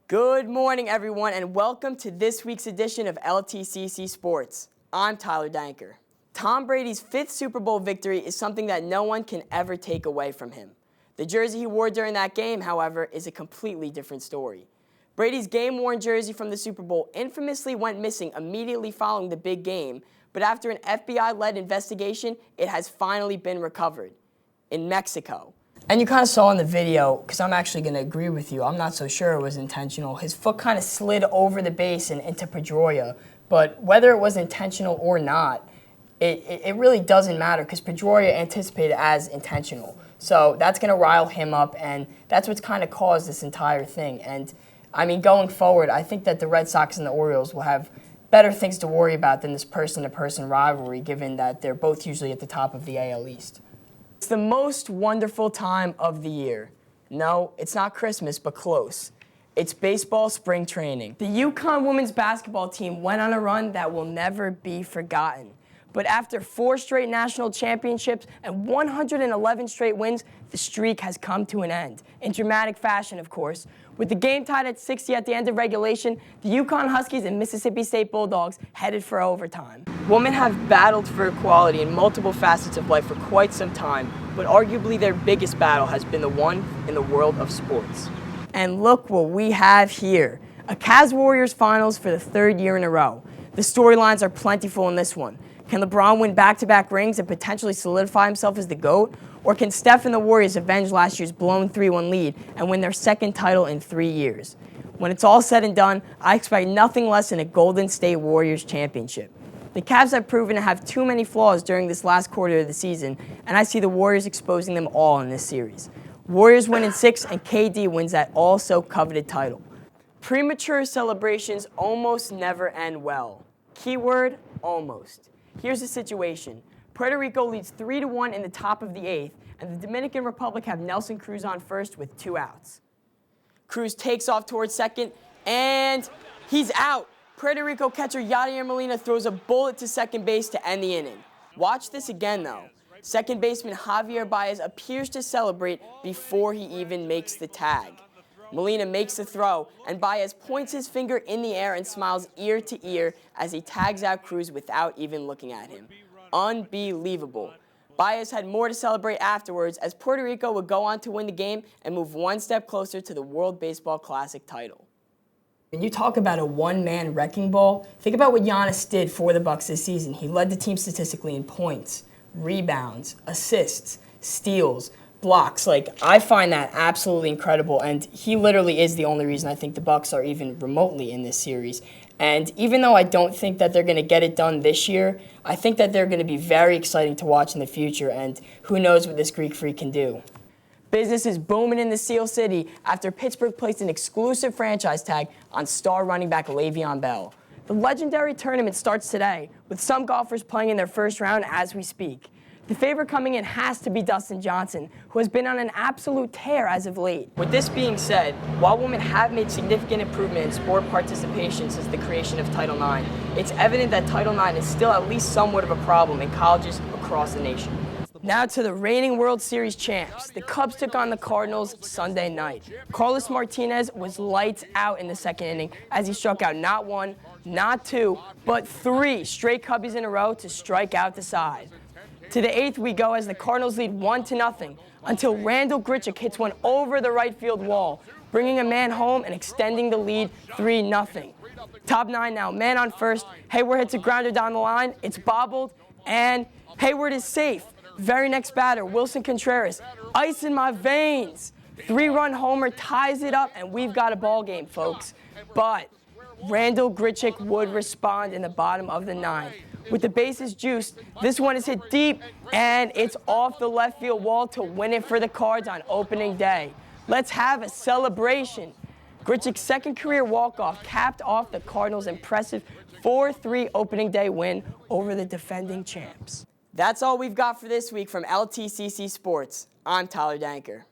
Good morning, everyone, and welcome to this week's edition of LTCC Sports. I'm Tyler Dencker. Tom Brady's 5th Super Bowl victory is something that no one can ever take away from him. The jersey he wore during that game, however, is a completely different story. Brady's game-worn jersey from the Super Bowl infamously went missing immediately following the big game, but after an FBI-led investigation, it has finally been recovered in Mexico. And you kind of saw in the video, because I'm actually going to agree with you, I'm not so sure it was intentional. His foot kind of slid over the base and into Pedroia, but whether it was intentional or not, it really doesn't matter because Pedroia anticipated as intentional. So that's going to rile him up, and that's what's kind of caused this entire thing. And, I mean, going forward, I think that the Red Sox and the Orioles will have better things to worry about than this person-to-person rivalry, given that they're both usually at the top of the AL East. It's the most wonderful time of the year. No, it's not Christmas, but close. It's baseball spring training. The UConn women's basketball team went on a run that will never be forgotten. But after 4 straight national championships and 111 straight wins, the streak has come to an end. In dramatic fashion, of course. With the game tied at 60 at the end of regulation, the UConn Huskies and Mississippi State Bulldogs headed for overtime. Women have battled for equality in multiple facets of life for quite some time, but arguably their biggest battle has been the one in the world of sports. And look what we have here. A Cavs Warriors finals for the 3rd year in a row. The storylines are plentiful in this one. Can LeBron win back-to-back rings and potentially solidify himself as the GOAT? Or can Steph and the Warriors avenge last year's blown 3-1 lead and win their 2nd title in 3 years? When it's all said and done, I expect nothing less than a Golden State Warriors championship. The Cavs have proven to have too many flaws during this last quarter of the season, and I see the Warriors exposing them all in this series. Warriors win in 6, and KD wins that all-so-coveted title. Premature celebrations almost never end well. Keyword, almost. Here's the situation. Puerto Rico leads 3-1 in the top of the 8th, and the Dominican Republic have Nelson Cruz on first with 2 outs. Cruz takes off towards second, and he's out. Puerto Rico catcher Yadier Molina throws a bullet to second base to end the inning. Watch this again, though. Second baseman Javier Baez appears to celebrate before he even makes the tag. Molina makes the throw, and Baez points his finger in the air and smiles ear to ear as he tags out Cruz without even looking at him. Unbelievable. Baez had more to celebrate afterwards as Puerto Rico would go on to win the game and move one step closer to the World Baseball Classic title. When you talk about a one-man wrecking ball, think about what Giannis did for the Bucks this season. He led the team statistically in points, rebounds, assists, steals, blocks. I find that absolutely incredible, and he literally is the only reason I think the Bucks are even remotely in this series. And even though I don't think that they're going to get it done this year, I think that they're going to be very exciting to watch in the future, and who knows what this Greek Freak can do. Business is booming in the Steel City after Pittsburgh placed an exclusive franchise tag on star running back Le'Veon Bell. The legendary tournament starts today, with some golfers playing in their first round as we speak. The favorite coming in has to be Dustin Johnson, who has been on an absolute tear as of late. With this being said, while women have made significant improvement in sport participation since the creation of Title IX, it's evident that Title IX is still at least somewhat of a problem in colleges across the nation. Now to the reigning World Series champs. The Cubs took on the Cardinals Sunday night. Carlos Martinez was lights out in the 2nd inning as he struck out not 1, not 2, but 3 straight Cubbies in a row to strike out the side. To the 8th we go as the Cardinals lead 1-0 until Randall Grichuk hits one over the right field wall, bringing a man home and extending the lead 3-0. Top 9 now, man on first. Hayward hits a grounder down the line. It's bobbled, and Hayward is safe. Very next batter, Wilson Contreras. Ice in my veins. 3-run homer ties it up, and we've got a ball game, folks. But Randall Grichuk would respond in the bottom of the 9th. With the bases juiced, this one is hit deep, and it's off the left field wall to win it for the Cards on opening day. Let's have a celebration. Grichuk's 2nd career walk-off capped off the Cardinals' impressive 4-3 opening day win over the defending champs. That's all we've got for this week from LTCC Sports. I'm Tyler Dencker.